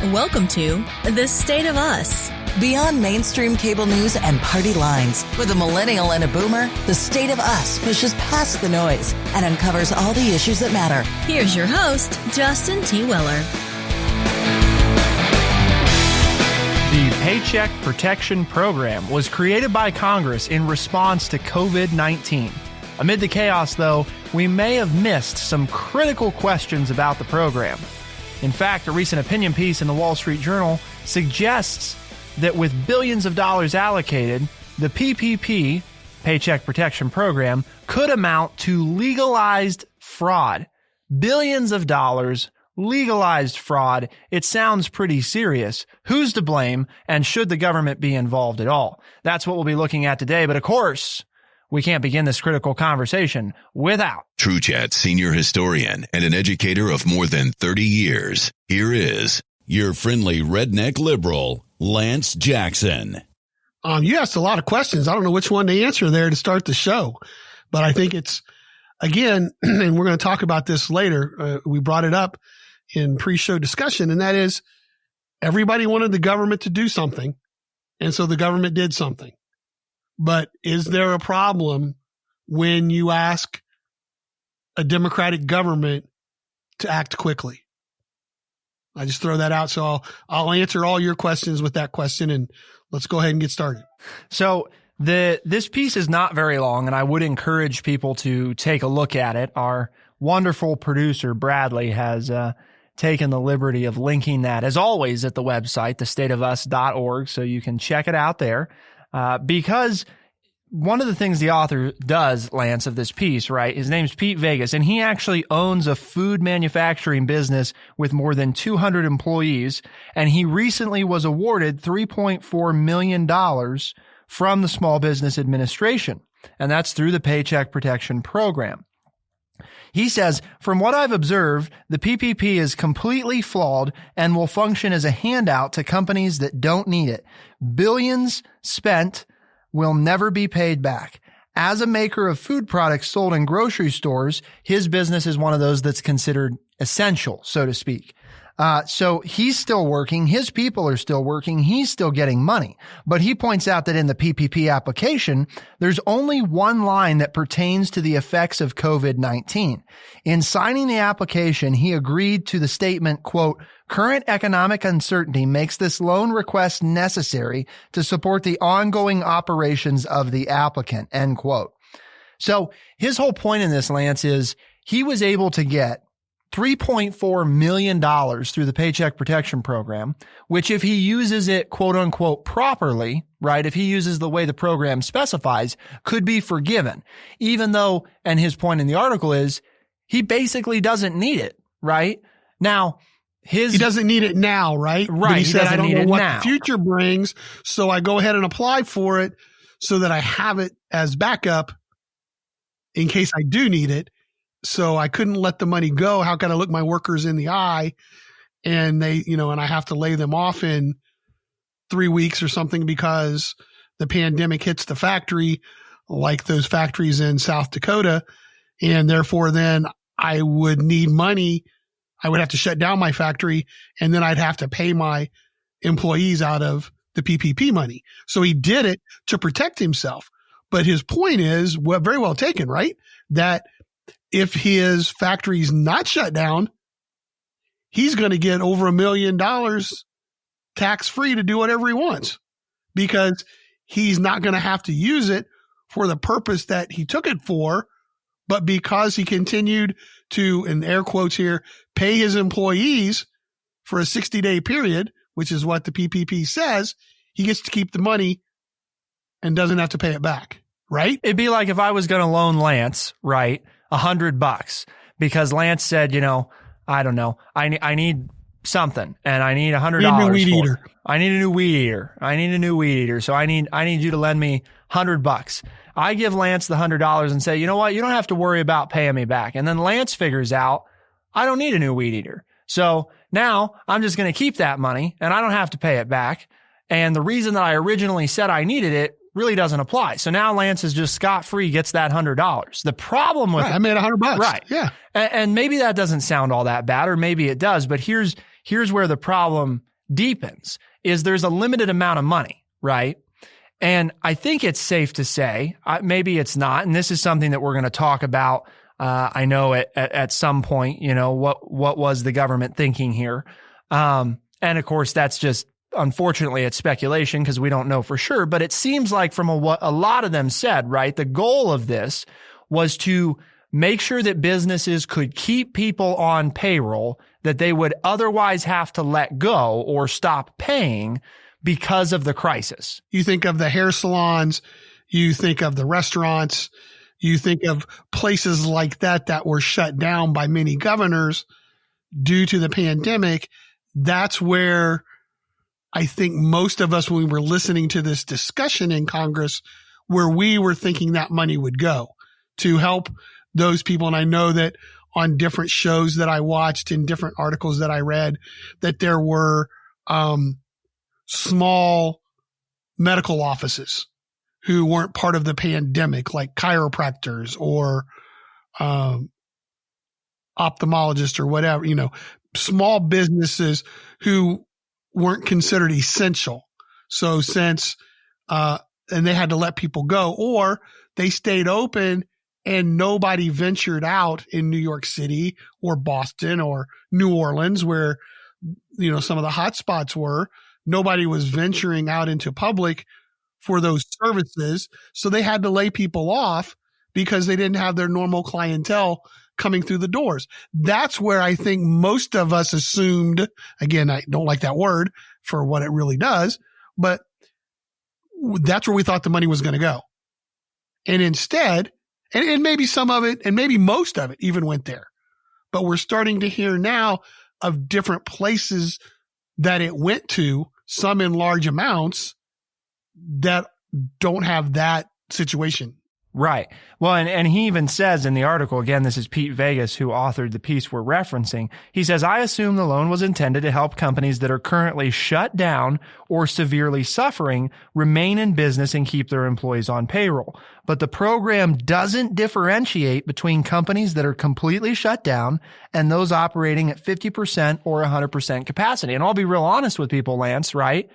Welcome to The State of Us. Beyond mainstream cable news and party lines, with a millennial and a boomer, The State of Us pushes past the noise and uncovers all the issues that matter. Here's your host, Justin T. Weller. The Paycheck Protection Program was created by Congress in response to COVID-19. Amid the chaos, though, we may have missed some critical questions about the program. In fact, a recent opinion piece in the Wall Street Journal suggests that with billions of dollars allocated, the PPP, Paycheck Protection Program, could amount to legalized fraud. Billions of dollars, legalized fraud. It sounds pretty serious. Who's to blame, and should the government be involved at all? That's what we'll be looking at today, but of course, we can't begin this critical conversation without TrueChat senior historian and an educator of more than 30 years. Here is your friendly redneck liberal, Lance Jackson. You asked a lot of questions. I don't know which one to answer there to start the show, but I think it's, again, and we're going to talk about this later. We brought it up in pre-show discussion, and that is everybody wanted the government to do something, and so the government did something. But is there a problem when you ask a democratic government to act quickly? I just throw that out. So I'll answer all your questions with that question, and let's go ahead and get started. So this piece is not very long, and I would encourage people to take a look at it. Our wonderful producer, Bradley, has taken the liberty of linking that, as always, at the website, thestateofus.org, so you can check it out there. Because one of the things the author does, Lance, of this piece, right, his name's Pete Vegas, and he actually owns a food manufacturing business with more than 200 employees, and he recently was awarded $3.4 million from the Small Business Administration, and that's through the Paycheck Protection Program. He says, from what I've observed, the PPP is completely flawed and will function as a handout to companies that don't need it. Billions spent will never be paid back. As a maker of food products sold in grocery stores, his business is one of those that's considered essential, so to speak. So he's still working. His people are still working. He's still getting money. But he points out that in the PPP application, there's only one line that pertains to the effects of COVID-19. In signing the application, he agreed to the statement, quote, current economic uncertainty makes this loan request necessary to support the ongoing operations of the applicant, end quote. So his whole point in this, Lance, is he was able to get $3.4 million through the Paycheck Protection Program, which if he uses it, quote unquote, properly, right, if he uses the way the program specifies, could be forgiven, even though, and his point in the article is, he basically doesn't need it, right? Now, he doesn't need it now, right? Right. But he said, I don't know what now. The future brings, so I go ahead and apply for it so that I have it as backup in case I do need it. So I couldn't let the money go. How can I look my workers in the eye and they, and I have to lay them off in 3 weeks or something because the pandemic hits the factory, like those factories in South Dakota. And therefore then I would need money. I would have to shut down my factory, and then I'd have to pay my employees out of the PPP money. So he did it to protect himself. But his point is, well, very well taken, right? That if his factory's not shut down, he's going to get over $1 million tax-free to do whatever he wants, because he's not going to have to use it for the purpose that he took it for, but because he continued to, in air quotes here, pay his employees for a 60-day period, which is what the PPP says, he gets to keep the money and doesn't have to pay it back, right? It'd be like if I was going to loan Lance, right, $100 because Lance said, I don't know, I need something and I need $100 for it. I need a new weed eater. So I need you to lend me $100. I give Lance the $100 and say, you know what? You don't have to worry about paying me back. And then Lance figures out I don't need a new weed eater. So now I'm just going to keep that money and I don't have to pay it back. And the reason that I originally said I needed it really doesn't apply. So now Lance is just scot-free, gets that $100. The problem with I made $100. Right. Yeah. And maybe that doesn't sound all that bad, or maybe it does, but here's where the problem deepens is there's a limited amount of money, right? And I think it's safe to say, maybe it's not, and this is something that we're going to talk about, I know at some point, what was the government thinking here? And of course, that's just, unfortunately, it's speculation because we don't know for sure, but it seems like from what a lot of them said, right, the goal of this was to make sure that businesses could keep people on payroll that they would otherwise have to let go or stop paying because of the crisis. You think of the hair salons, you think of the restaurants, you think of places like that were shut down by many governors due to the pandemic. That's where I think most of us, when we were listening to this discussion in Congress, where we were thinking that money would go to help those people. And I know that on different shows that I watched and different articles that I read, that there were small medical offices who weren't part of the pandemic, like chiropractors or ophthalmologists or whatever, small businesses who weren't considered essential. So since, and they had to let people go, or they stayed open and nobody ventured out in New York City or Boston or New Orleans, where, some of the hot spots were. Nobody was venturing out into public for those services. So they had to lay people off because they didn't have their normal clientele coming through the doors. That's where I think most of us assumed, again, I don't like that word for what it really does, but that's where we thought the money was going to go. And instead, and maybe some of it, and maybe most of it even went there, but we're starting to hear now of different places that it went to, some in large amounts, that don't have that situation. Right. Well, and he even says in the article, again, this is Pete Vegas, who authored the piece we're referencing. He says, I assume the loan was intended to help companies that are currently shut down or severely suffering remain in business and keep their employees on payroll. But the program doesn't differentiate between companies that are completely shut down and those operating at 50% or 100% capacity. And I'll be real honest with people, Lance, right?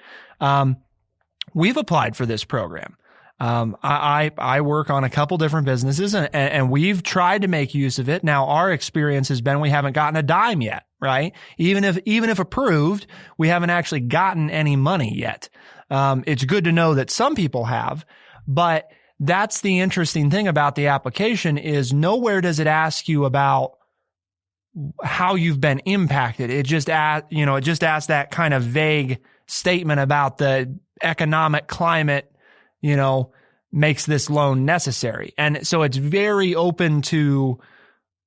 We've applied for this program. I work on a couple different businesses and we've tried to make use of it. Now our experience has been we haven't gotten a dime yet, right? Even if approved, we haven't actually gotten any money yet. It's good to know that some people have, but that's the interesting thing about the application is nowhere does it ask you about how you've been impacted. It just asks that kind of vague statement about the economic climate, makes this loan necessary. And so it's very open to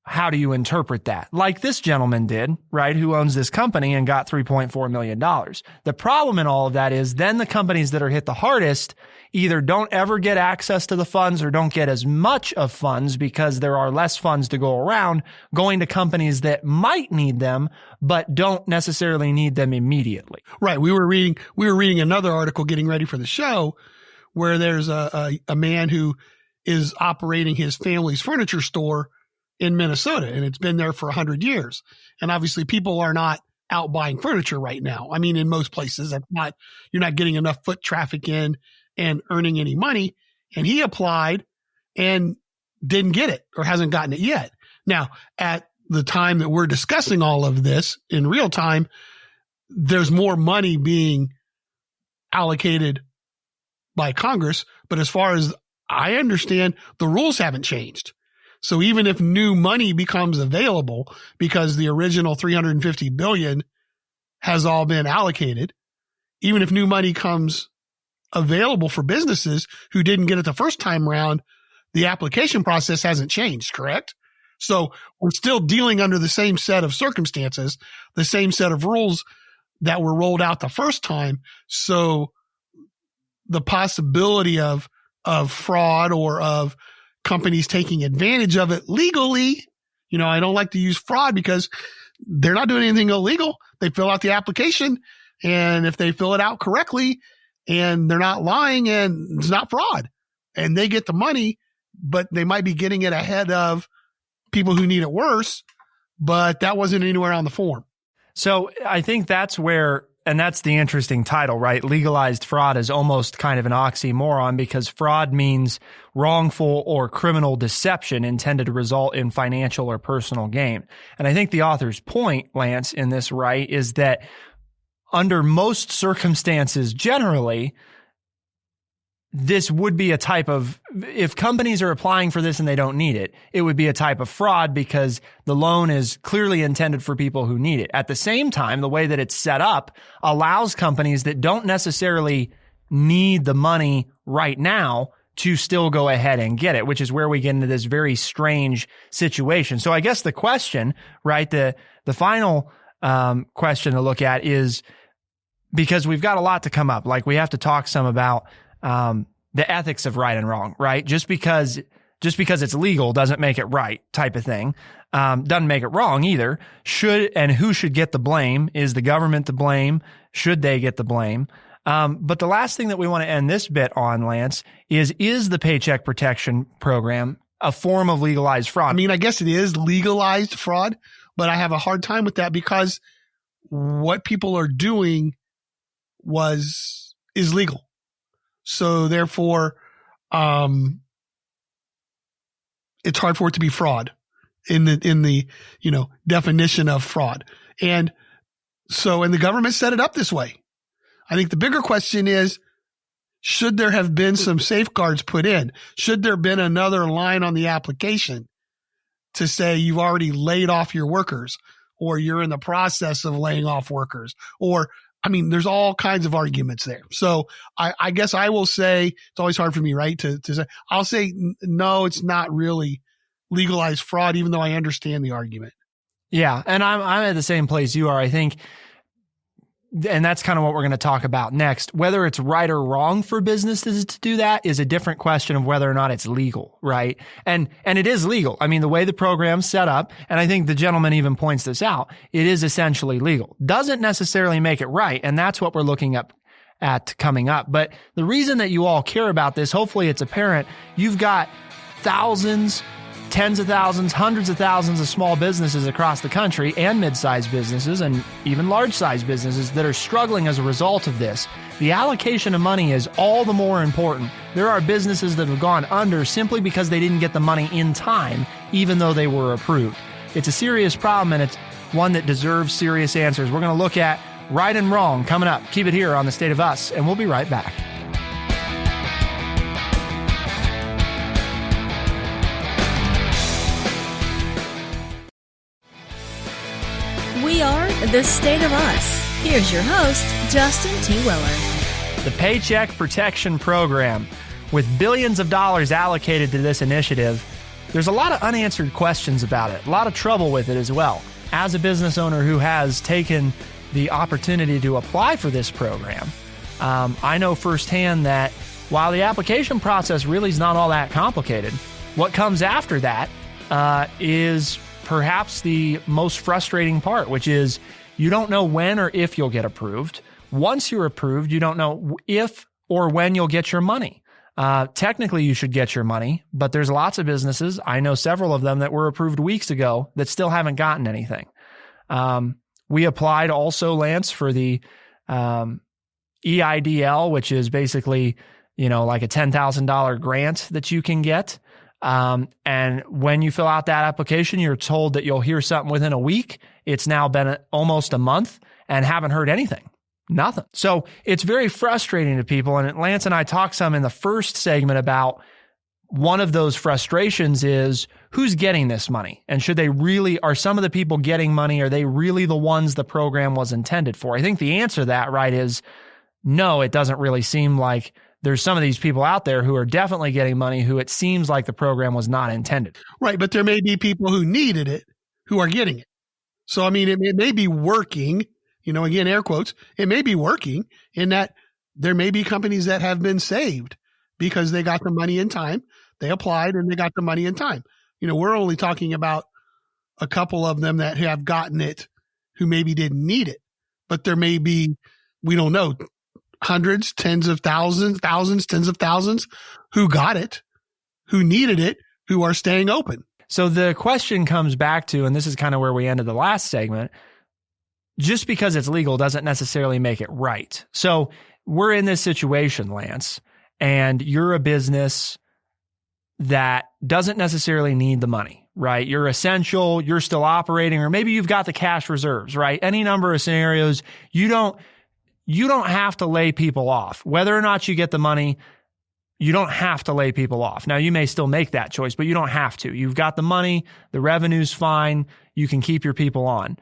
how do you interpret that? Like this gentleman did, right, who owns this company and got $3.4 million. The problem in all of that is then the companies that are hit the hardest either don't ever get access to the funds or don't get as much of funds because there are less funds to go around going to companies that might need them, but don't necessarily need them immediately. Right. We were reading another article getting ready for the show where there's a man who is operating his family's furniture store in Minnesota, and it's been there for 100 years. And obviously people are not out buying furniture right now. I mean, in most places, you're not getting enough foot traffic in and earning any money. And he applied and didn't get it or hasn't gotten it yet. Now, at the time that we're discussing all of this in real time, there's more money being allocated by Congress. But as far as I understand, the rules haven't changed. So even if new money becomes available because the original $350 billion has all been allocated, even if new money comes available for businesses who didn't get it the first time around, the application process hasn't changed, correct? So we're still dealing under the same set of circumstances, the same set of rules that were rolled out the first time. So the possibility of fraud or of companies taking advantage of it legally, I don't like to use fraud because they're not doing anything illegal. They fill out the application, and if they fill it out correctly and they're not lying and it's not fraud and they get the money, but they might be getting it ahead of people who need it worse, but that wasn't anywhere on the form. So I think that's where that's the interesting title, right? Legalized fraud is almost kind of an oxymoron because fraud means wrongful or criminal deception intended to result in financial or personal gain. And I think the author's point, Lance, in this, right, is that under most circumstances, generally, this would be a type of, if companies are applying for this and they don't need it, it would be a type of fraud because the loan is clearly intended for people who need it. At the same time, the way that it's set up allows companies that don't necessarily need the money right now to still go ahead and get it, which is where we get into this very strange situation. So I guess the question, right, the final question to look at is, because we've got a lot to come up, like we have to talk some about the ethics of right and wrong, right? Just because it's legal doesn't make it right type of thing. Doesn't make it wrong either. Who should get the blame? Is the government to blame? Should they get the blame? But the last thing that we want to end this bit on, Lance, is the Paycheck Protection Program a form of legalized fraud? I mean, I guess it is legalized fraud, but I have a hard time with that because what people are doing is legal. So therefore, it's hard for it to be fraud in the definition of fraud. And the government set it up this way. I think the bigger question is, should there have been some safeguards put in? Should there have been another line on the application to say you've already laid off your workers, or you're in the process of laying off workers, or there's all kinds of arguments there. So I guess I will say, it's always hard for me, right, to say, I'll say, no, it's not really legalized fraud, even though I understand the argument. Yeah. And I'm at the same place you are, I think. And that's kind of what we're going to talk about next. Whether it's right or wrong for businesses to do that is a different question of whether or not it's legal, right? And it is legal. I mean, the way the program's set up, and I think the gentleman even points this out, it is essentially legal. Doesn't necessarily make it right, and that's what we're looking at coming up. But the reason that you all care about this, hopefully it's apparent, you've got thousands, tens of thousands, hundreds of thousands of small businesses across the country and mid-sized businesses and even large-sized businesses that are struggling as a result of this. The allocation of money is all the more important. There are businesses that have gone under simply because they didn't get the money in time, even though they were approved. It's a serious problem, and it's one that deserves serious answers. We're going to look at right and wrong coming up. Keep it here on The State of Us, and we'll be right back. We are The State of Us. Here's your host, Justin T. Weller. The Paycheck Protection Program. With billions of dollars allocated to this initiative, there's a lot of unanswered questions about it, a lot of trouble with it as well. As a business owner who has taken the opportunity to apply for this program, I know firsthand that while the application process really is not all that complicated, what comes after that is perhaps the most frustrating part, which is you don't know when or if you'll get approved. Once you're approved, you don't know if or when you'll get your money. Technically, you should get your money, but there's lots of businesses, I know several of them that were approved weeks ago that still haven't gotten anything. We applied also, Lance, for the EIDL, which is basically, like a $10,000 grant that you can get. And when you fill out that application, you're told that you'll hear something within a week. It's now been almost a month and haven't heard anything. Nothing. So it's very frustrating to people. And Lance and I talked some in the first segment about one of those frustrations is who's getting this money? And are some of the people getting money, are they really the ones the program was intended for? I think the answer to that, right, is no, it doesn't really seem like there's some of these people out there who are definitely getting money who it seems like the program was not intended. Right. But there may be people who needed it who are getting it. So, it may be working, again, air quotes, it may be working in that there may be companies that have been saved because they got the money in time. They applied and they got the money in time. We're only talking about a couple of them that have gotten it who maybe didn't need it, but there may be, we don't know, hundreds, tens of thousands, tens of thousands who got it, who needed it, who are staying open. So the question comes back to, and this is kind of where we ended the last segment, just because it's legal doesn't necessarily make it right. So we're in this situation, Lance, and you're a business that doesn't necessarily need the money, right? You're essential, you're still operating, or maybe you've got the cash reserves, right? Any number of scenarios, you don't have to lay people off. Whether or not you get the money, you don't have to lay people off. Now, you may still make that choice, but you don't have to. You've got the money, the revenue's fine, you can keep your people on.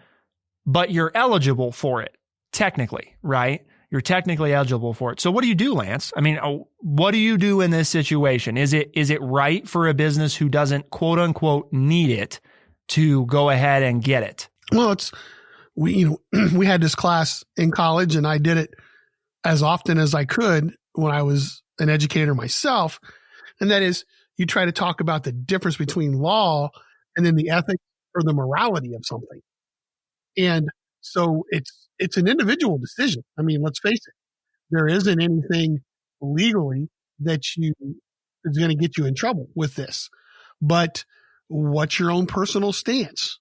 But you're eligible for it, technically, right? You're technically eligible for it. So what do you do, Lance? I mean, what do you do in this situation? Is it right for a business who doesn't, quote unquote, need it to go ahead and get it? Well, we had this class in college, and I did it as often as I could when I was an educator myself. And that is, you try to talk about the difference between law and then the ethics or the morality of something. And so it's an individual decision. I mean, let's face it, there isn't anything legally that is going to get you in trouble with this. But what's your own personal stance?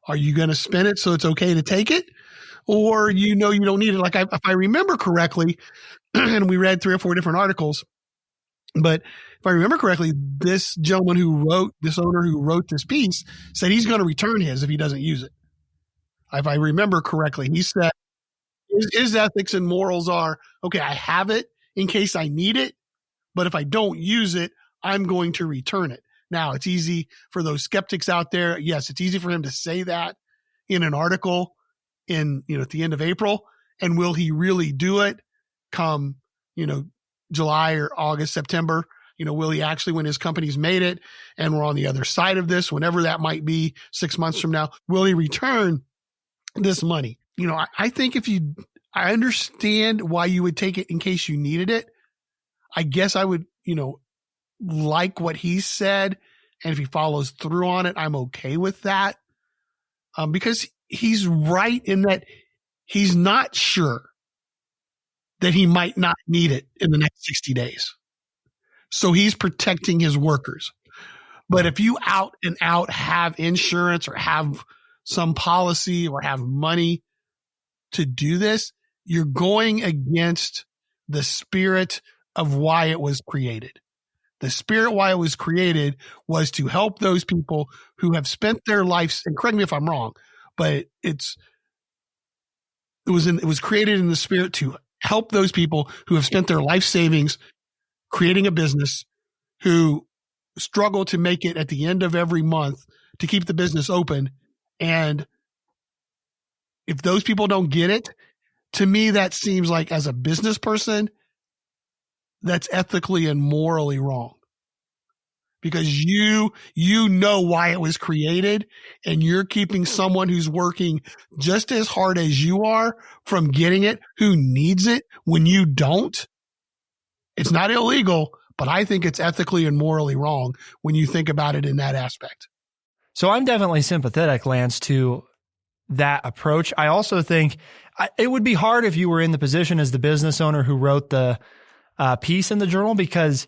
Are you going to spend it so it's okay to take it? Or you don't need it? Like if I remember correctly, and we read 3 or 4 different articles, but if I remember correctly, this owner who wrote this piece said he's going to return his if he doesn't use it. If I remember correctly, he said his ethics and morals are, okay, I have it in case I need it, but if I don't use it, I'm going to return it. Now, it's easy for those skeptics out there. Yes, it's easy for him to say that in an article at the end of April. And will he really do it come, July or August, September? Will he actually, when his company's made it and we're on the other side of this, whenever that might be 6 months from now, will he return this money? I think I understand why you would take it in case you needed it. I guess I would, like what he said. And if he follows through on it, I'm okay with that. Because he's right in that he's not sure that he might not need it in the next 60 days. So he's protecting his workers. But if you out and out have insurance or have some policy or have money to do this, you're going against the spirit of why it was created. The spirit why it was created was to help those people who have spent their lives, and correct me if I'm wrong, but it was created in the spirit to help those people who have spent their life savings creating a business, who struggle to make it at the end of every month to keep the business open. And if those people don't get it, to me, that seems like, as a business person, that's ethically and morally wrong, because you know why it was created, and you're keeping someone who's working just as hard as you are from getting it, who needs it when you don't. It's not illegal, but I think it's ethically and morally wrong when you think about it in that aspect. So I'm definitely sympathetic, Lance, to that approach. I also think it would be hard if you were in the position as the business owner who wrote the piece in the journal, because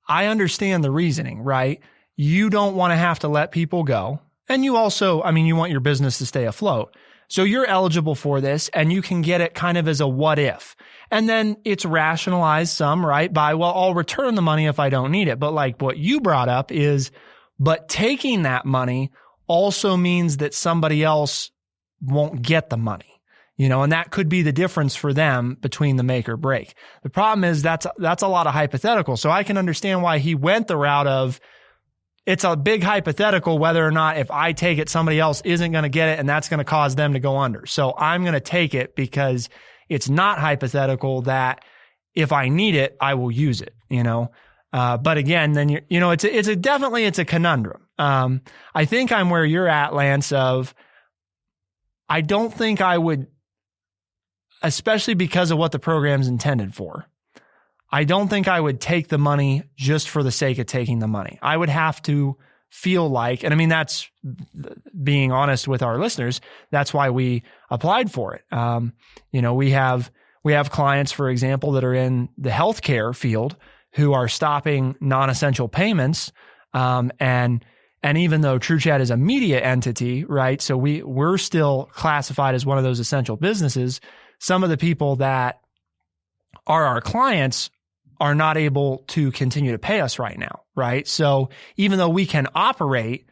I understand the reasoning, right? You don't want to have to let people go. And you also, you want your business to stay afloat. So you're eligible for this, and you can get it kind of as a what if. And then it's rationalized some, right? By, well, I'll return the money if I don't need it. But like what you brought up is, but taking that money also means that somebody else won't get the money. And that could be the difference for them between the make or break. The problem is that's a lot of hypothetical. So I can understand why he went the route of, it's a big hypothetical whether or not if I take it, somebody else isn't going to get it, and that's going to cause them to go under. So I'm going to take it because it's not hypothetical that if I need it, I will use it, But again, then it's a conundrum. I think I'm where you're at, Lance, of I don't think I would, especially because of what the program's intended for, I don't think I would take the money just for the sake of taking the money. I would have to feel like, and that's being honest with our listeners, that's why we applied for it. We have clients, for example, that are in the healthcare field who are stopping non-essential payments. And And even though TrueChat is a media entity, right? So we're still classified as one of those essential businesses. Some of the people that are our clients are not able to continue to pay us right now, right? So even though we can operate,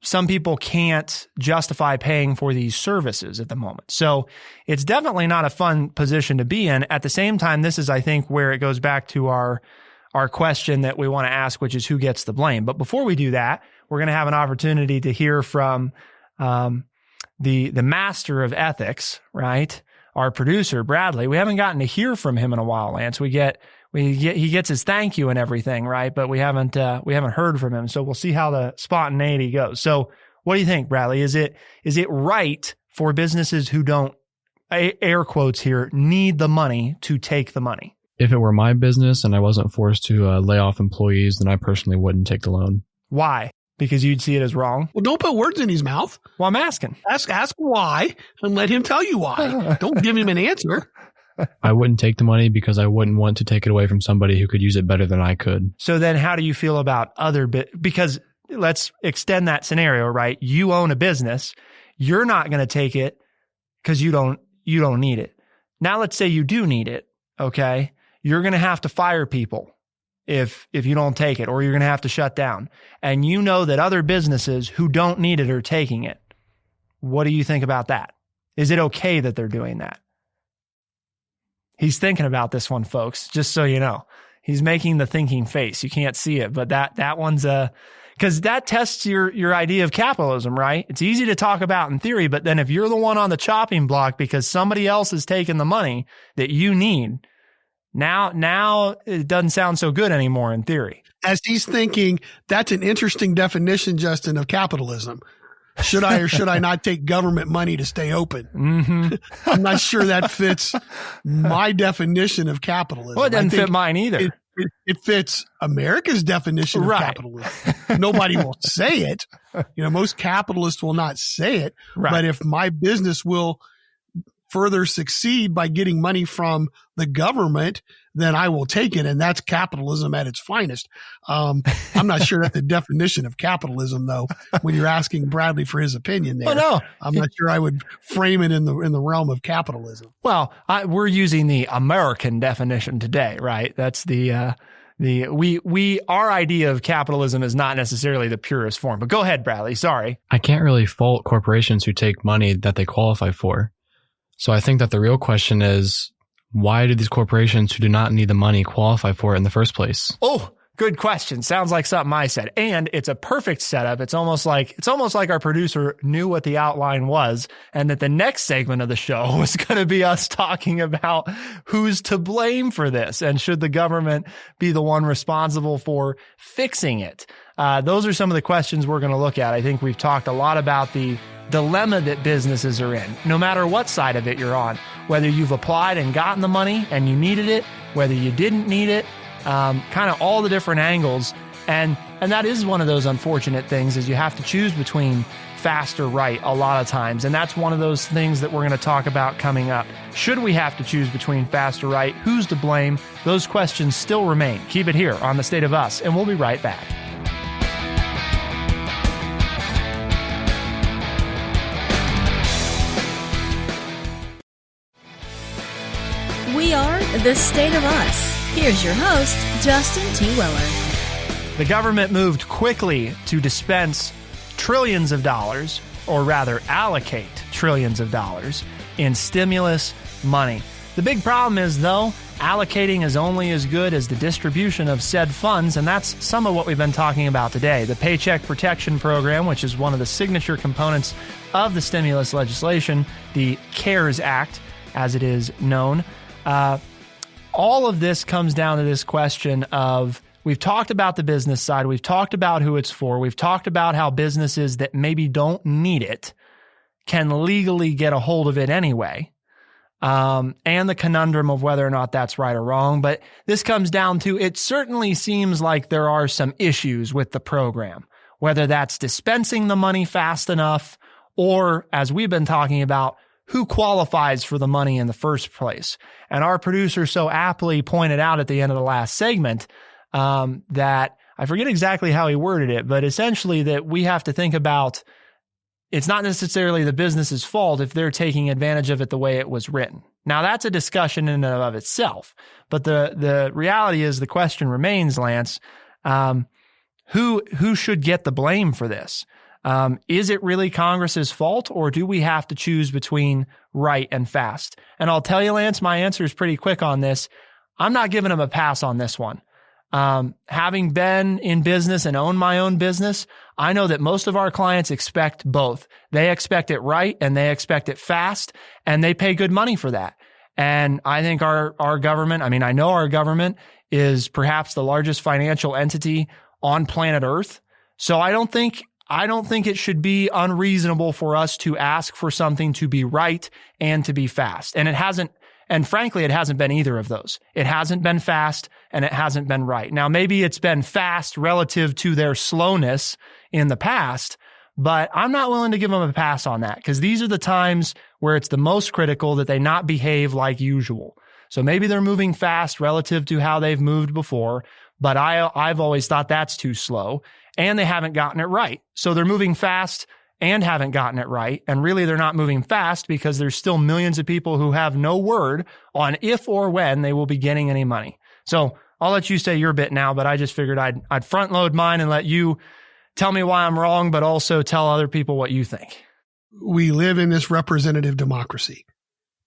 some people can't justify paying for these services at the moment. So it's definitely not a fun position to be in. At the same time, this is, I think, where it goes back to our question that we want to ask, which is who gets the blame. But before we do that, we're going to have an opportunity to hear from the master of ethics, right? Our producer, Bradley. We haven't gotten to hear from him in a while, Lance. he gets his thank you and everything, right? But we haven't heard from him. So we'll see how the spontaneity goes. So what do you think, Bradley? Is it right for businesses who don't, air quotes here, need the money to take the money? If it were my business and I wasn't forced to lay off employees, then I personally wouldn't take the loan. Why? Because you'd see it as wrong? Well, don't put words in his mouth. Well, I'm asking. Ask why and let him tell you why. Don't give him an answer. I wouldn't take the money because I wouldn't want to take it away from somebody who could use it better than I could. So then how do you feel about because let's extend that scenario, right? You own a business. You're not going to take it because you don't need it. Now let's say you do need it. Okay. You're going to have to fire people if you don't take it, or you're going to have to shut down. And you know that other businesses who don't need it are taking it. What do you think about that? Is it okay that they're doing that? He's thinking about this one, folks, just so you know. He's making the thinking face. You can't see it, but that one's because that tests your idea of capitalism, right? It's easy to talk about in theory, but then if you're the one on the chopping block because somebody else is taking the money that you need, now it doesn't sound so good anymore in theory. As he's thinking, that's an interesting definition, Justin, of capitalism. Should I or should I not take government money to stay open? Mm-hmm. I'm not sure that fits my definition of capitalism. Well, it doesn't fit mine either. It fits America's definition of capitalism. Nobody will say it. Most capitalists will not say it. Right. But if my business will further succeed by getting money from the government, then I will take it. And that's capitalism at its finest. I'm not sure that's the definition of capitalism, though, when you're asking Bradley for his opinion there. Well, no. I'm not sure I would frame it in the realm of capitalism. Well, we're using the American definition today, right? That's our idea of capitalism is not necessarily the purest form. But go ahead, Bradley. Sorry. I can't really fault corporations who take money that they qualify for. So I think that the real question is, why do these corporations who do not need the money qualify for it in the first place? Oh, good question. Sounds like something I said. And it's a perfect setup. It's almost like our producer knew what the outline was, and that the next segment of the show was going to be us talking about who's to blame for this, and should the government be the one responsible for fixing it? Those are some of the questions we're going to look at. I think we've talked a lot about the dilemma that businesses are in, no matter what side of it you're on, whether you've applied and gotten the money and you needed it, whether you didn't need it, kind of all the different angles. And that is one of those unfortunate things, is you have to choose between fast or right a lot of times. And that's one of those things that we're going to talk about coming up. Should we have to choose between fast or right? Who's to blame? Those questions still remain. Keep it here on The State of Us, and we'll be right back. We are The State of Us. Here's your host, Justin T. Weller. The government moved quickly to dispense trillions of dollars, or rather allocate trillions of dollars in stimulus money. The big problem is, though, allocating is only as good as the distribution of said funds, and that's some of what we've been talking about today. The Paycheck Protection Program, which is one of the signature components of the stimulus legislation, the CARES Act, as it is known. All of this comes down to this question of, we've talked about the business side, we've talked about who it's for, we've talked about how businesses that maybe don't need it can legally get a hold of it anyway, and the conundrum of whether or not that's right or wrong. But this comes down to, it certainly seems like there are some issues with the program, whether that's dispensing the money fast enough, or, as we've been talking about, who qualifies for the money in the first place. And our producer so aptly pointed out at the end of the last segment that I forget exactly how he worded it, but essentially that we have to think about it's not necessarily the business's fault if they're taking advantage of it the way it was written. Now, that's a discussion in and of itself, but the reality is the question remains, Lance, who should get the blame for this? Is it really Congress's fault, or do we have to choose between right and fast? And I'll tell you, Lance, my answer is pretty quick on this. I'm not giving him a pass on this one. Having been in business and own my own business, I know that most of our clients expect both. They expect it right and they expect it fast, and they pay good money for that. And I think our government, I know our government is perhaps the largest financial entity on planet Earth. So I don't think it should be unreasonable for us to ask for something to be right and to be fast. And it hasn't. And frankly, it hasn't been either of those. It hasn't been fast and it hasn't been right. Now, maybe it's been fast relative to their slowness in the past, but I'm not willing to give them a pass on that because these are the times where it's the most critical that they not behave like usual. So maybe they're moving fast relative to how they've moved before, but I've always thought that's too slow and they haven't gotten it right. So they're moving fast and haven't gotten it right. And really, they're not moving fast because there's still millions of people who have no word on if or when they will be getting any money. So I'll let you say your bit now, but I just figured I'd front load mine and let you tell me why I'm wrong, but also tell other people what you think. We live in this representative democracy,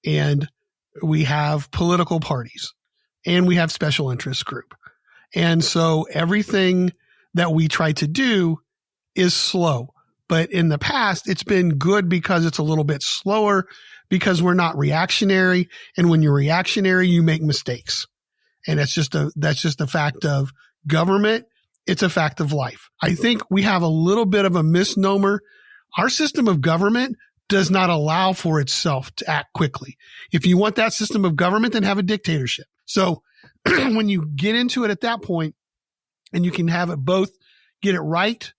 and we have political parties, and we have special interest group. And so everything that we try to do is slow. But in the past, it's been good because it's a little bit slower because we're not reactionary. And when you're reactionary, you make mistakes. And that's just a fact of government. It's a fact of life. I think we have a little bit of a misnomer. Our system of government does not allow for itself to act quickly. If you want that system of government, then have a dictatorship. So when you get into it at that point and you can have it both get it right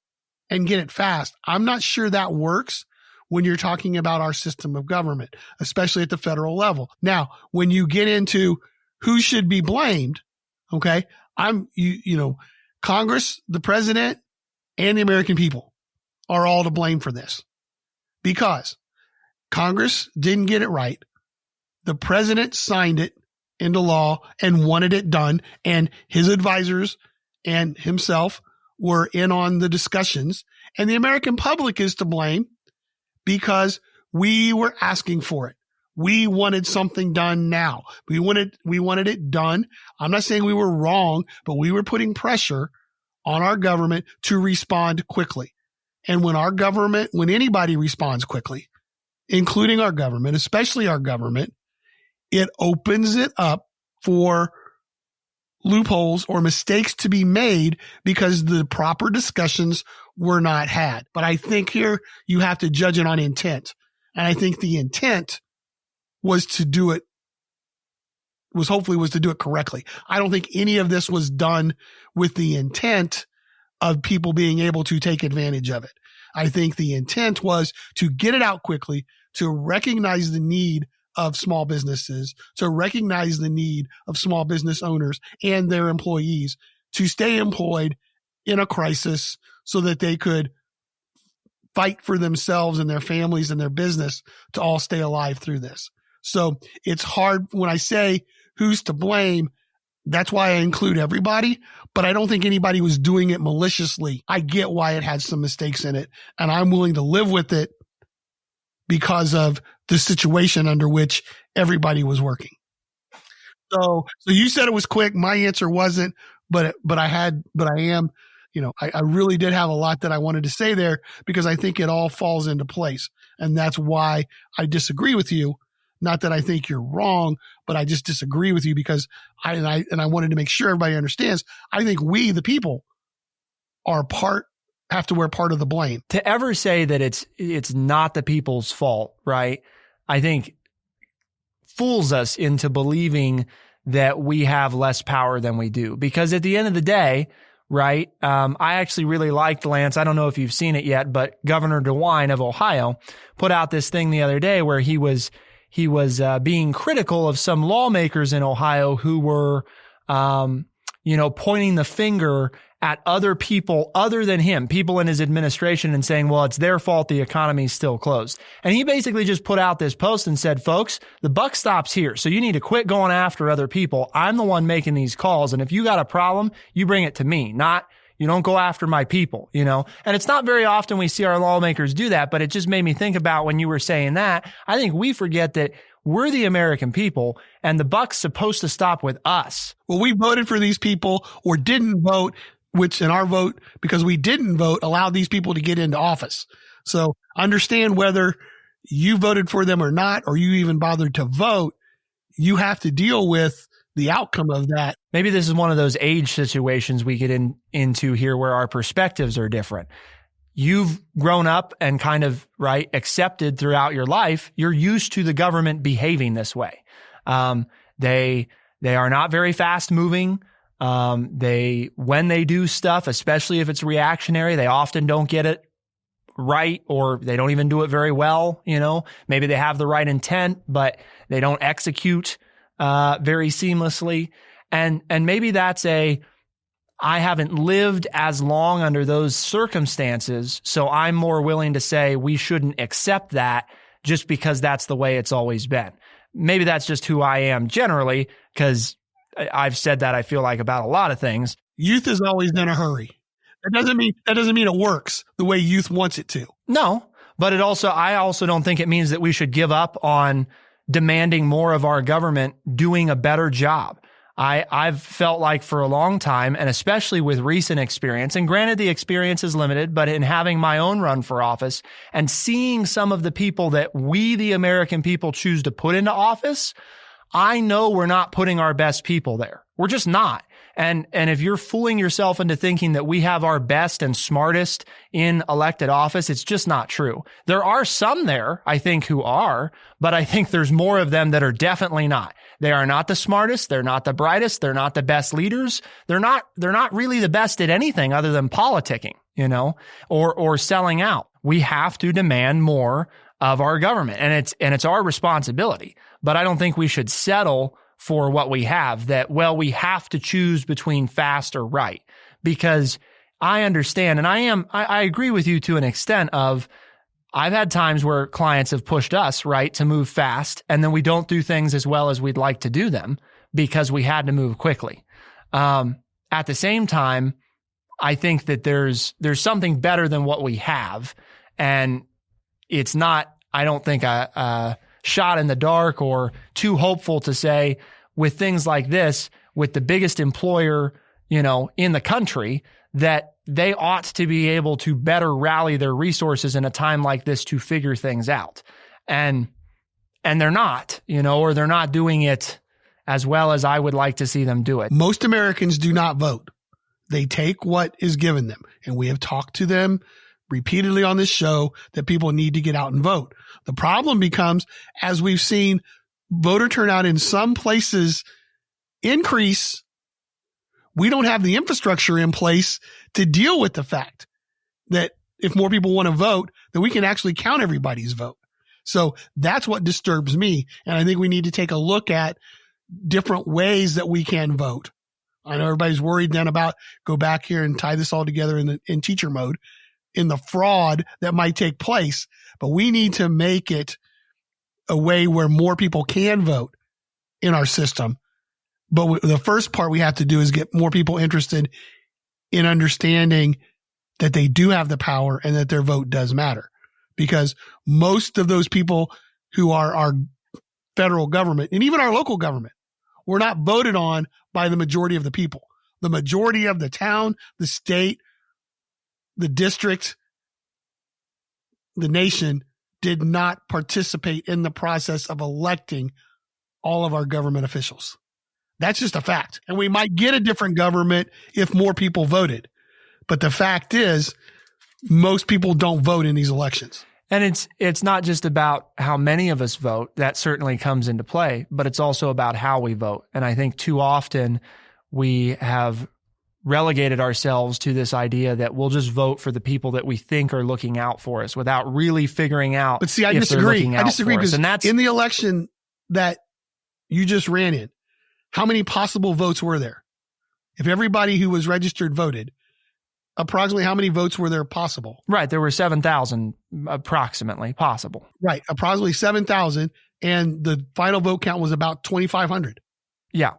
and get it fast, I'm not sure that works when you're talking about our system of government, especially at the federal level. Now, when you get into who should be blamed, okay, Congress, the president, and the American people are all to blame for this because Congress didn't get it right. The president signed it into law and wanted it done, and his advisors and himself were in on the discussions, and the American public is to blame because we were asking for it. We wanted something done now. We wanted it done. I'm not saying we were wrong, but we were putting pressure on our government to respond quickly. And when anybody responds quickly, including our government, especially our government, it opens it up for loopholes or mistakes to be made because the proper discussions were not had. But I think here you have to judge it on intent. And I think the intent was to do it correctly. I don't think any of this was done with the intent of people being able to take advantage of it. I think the intent was to get it out quickly, to recognize the need of small businesses, to recognize the need of small business owners and their employees to stay employed in a crisis so that they could fight for themselves and their families and their business to all stay alive through this. So it's hard when I say who's to blame. That's why I include everybody, but I don't think anybody was doing it maliciously. I get why it had some mistakes in it, and I'm willing to live with it because of the situation under which everybody was working. So you said it was quick. My answer wasn't, but I am, I really did have a lot that I wanted to say there because I think it all falls into place. And that's why I disagree with you. Not that I think you're wrong, but I just disagree with you because I wanted to make sure everybody understands. I think we, the people, have to wear part of the blame. To ever say that it's not the people's fault, right? I think fools us into believing that we have less power than we do. Because at the end of the day, right, I actually really liked, Lance, I don't know if you've seen it yet, but Governor DeWine of Ohio put out this thing the other day where he was being critical of some lawmakers in Ohio who were, pointing the finger at other people other than him, people in his administration, and saying, well, it's their fault the economy's still closed. And he basically just put out this post and said, folks, the buck stops here. So you need to quit going after other people. I'm the one making these calls. And if you got a problem, you bring it to me, you don't go after my people, And it's not very often we see our lawmakers do that, but it just made me think about when you were saying that. I think we forget that we're the American people and the buck's supposed to stop with us. Well, we voted for these people or didn't vote, which in our vote, because we didn't vote, allowed these people to get into office. So understand whether you voted for them or not, or you even bothered to vote, you have to deal with the outcome of that. Maybe this is one of those age situations we get into here where our perspectives are different. You've grown up and kind of, accepted throughout your life. You're used to the government behaving this way. They are not very fast moving. When they do stuff, especially if it's reactionary, they often don't get it right, or they don't even do it very well. Maybe they have the right intent, but they don't execute very seamlessly. And maybe that's I haven't lived as long under those circumstances, so I'm more willing to say we shouldn't accept that just because that's the way it's always been. Maybe that's just who I am generally, because I've said that I feel like about a lot of things. Youth is always in a hurry. That doesn't mean it works the way youth wants it to. No, but I also don't think it means that we should give up on demanding more of our government doing a better job. I've felt like for a long time, and especially with recent experience, and granted the experience is limited, but in having my own run for office and seeing some of the people that we, the American people, choose to put into office, I know we're not putting our best people there. We're just not. And if you're fooling yourself into thinking that we have our best and smartest in elected office, it's just not true. There are some there, I think, who are, but I think there's more of them that are definitely not. They are not the smartest. They're not the brightest. They're not the best leaders. They're not really the best at anything other than politicking, or selling out. We have to demand more of our government, and it's our responsibility. But I don't think we should settle for what we have, that, we have to choose between fast or right, because I understand. And I agree with you to an extent of, I've had times where clients have pushed us, to move fast, and then we don't do things as well as we'd like to do them because we had to move quickly. At the same time, I think that there's something better than what we have. And it's not, I don't think a shot in the dark or too hopeful to say with things like this, with the biggest employer, in the country, that they ought to be able to better rally their resources in a time like this to figure things out. And they're not, or they're not doing it as well as I would like to see them do it. Most Americans do not vote. They take what is given them. And we have talked to them repeatedly on this show that people need to get out and vote. The problem becomes, as we've seen voter turnout in some places increase, we don't have the infrastructure in place to deal with the fact that if more people want to vote, then we can actually count everybody's vote. So that's what disturbs me. And I think we need to take a look at different ways that we can vote. I know everybody's worried then about, go back here and tie this all together in teacher mode, in the fraud that might take place. But we need to make it a way where more people can vote in our system. But the first part we have to do is get more people interested in understanding that they do have the power and that their vote does matter. Because most of those people who are our federal government and even our local government were not voted on by the majority of the people. The majority of the town, the state, the district, the nation did not participate in the process of electing all of our government officials. That's just a fact. And we might get a different government if more people voted. But the fact is, most people don't vote in these elections. And it's not just about how many of us vote. That certainly comes into play, but it's also about how we vote. And I think too often we have relegated ourselves to this idea that we'll just vote for the people that we think are looking out for us without really figuring out. But see, I if disagree. they're looking out I disagree for us. because And that's in the election that you just ran in, how many possible votes were there? If everybody who was registered voted, approximately how many votes were there possible? Right. There were 7,000 approximately possible. Right. Approximately 7,000. And the final vote count was about 2,500. Yeah.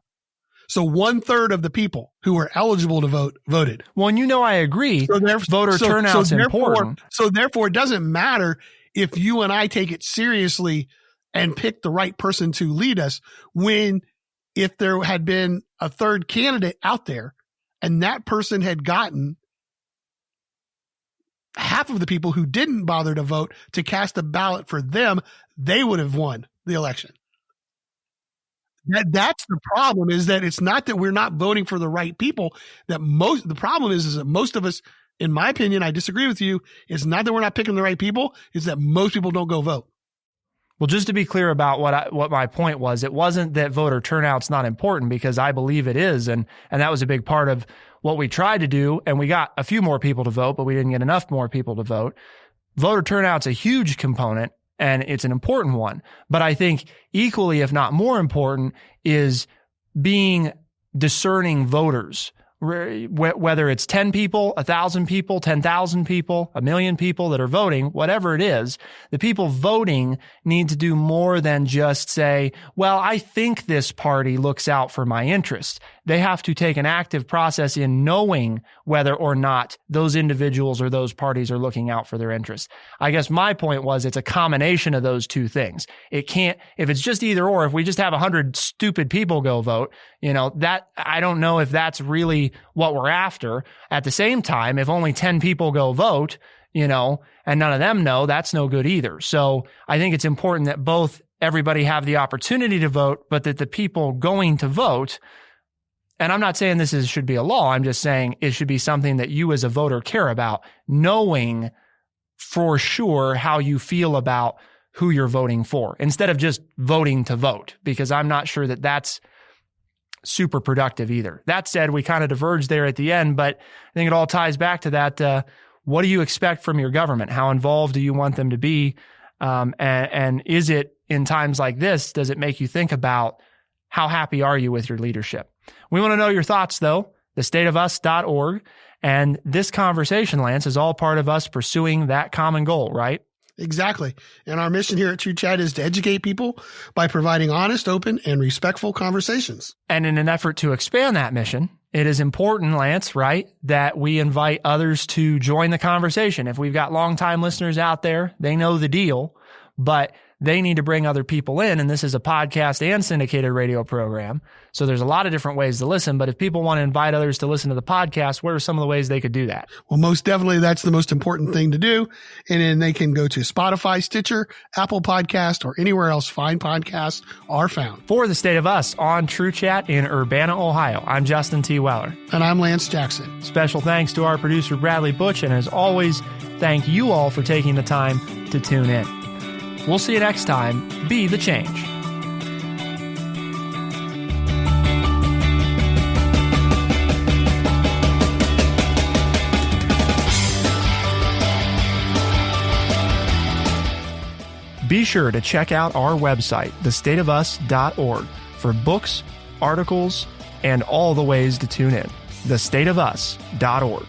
So 1/3 of the people who were eligible to vote voted. Well, and I agree. Voter turnout's important. So therefore, it doesn't matter if you and I take it seriously and pick the right person to lead us if there had been a third candidate out there and that person had gotten half of the people who didn't bother to vote to cast a ballot for them, they would have won the election. That's the problem, is that it's not that we're not voting for the right people. The problem is that most of us, in my opinion, I disagree with you. It's not that we're not picking the right people. It's that most people don't go vote. Well, just to be clear about what my point was, it wasn't that voter turnout's not important, because I believe it is. And that was a big part of what we tried to do. And we got a few more people to vote, but we didn't get enough more people to vote. Voter turnout's a huge component, and it's an important one. But I think equally, if not more important, is being discerning voters. Whether it's 10 people, 1,000 people, 10,000 people, 1,000,000 people that are voting, whatever it is, the people voting need to do more than just say, well, I think this party looks out for my interests. They have to take an active process in knowing whether or not those individuals or those parties are looking out for their interests. I guess my point was it's a combination of those two things. It can't, if it's just either or, if we just have 100 stupid people go vote, that I don't know if that's really what we're after. At the same time, if only 10 people go vote, and none of them know, that's no good either. So I think it's important that everybody have the opportunity to vote, but that the people going to vote, and I'm not saying this should be a law, I'm just saying it should be something that you as a voter care about, knowing for sure how you feel about who you're voting for, instead of just voting to vote, because I'm not sure that that's super productive either. That said, we kind of diverged there at the end, but I think it all ties back to that. What do you expect from your government? How involved do you want them to be? And is it, in times like this, does it make you think about how happy are you with your leadership? We want to know your thoughts, though. thestateofus.org. And this conversation, Lance, is all part of us pursuing that common goal, right? Exactly. And our mission here at True Chat is to educate people by providing honest, open, and respectful conversations. And in an effort to expand that mission, it is important, Lance, right, that we invite others to join the conversation. If we've got longtime listeners out there, they know the deal, but they need to bring other people in. And this is a podcast and syndicated radio program. So there's a lot of different ways to listen. But if people want to invite others to listen to the podcast, what are some of the ways they could do that? Well, most definitely, that's the most important thing to do. And then they can go to Spotify, Stitcher, Apple Podcast, or anywhere else fine podcasts are found. For The State of Us on True Chat in Urbana, Ohio, I'm Justin T. Weller. And I'm Lance Jackson. Special thanks to our producer, Bradley Butch. And as always, thank you all for taking the time to tune in. We'll see you next time. Be the change. Be sure to check out our website, thestateofus.org, for books, articles, and all the ways to tune in. thestateofus.org.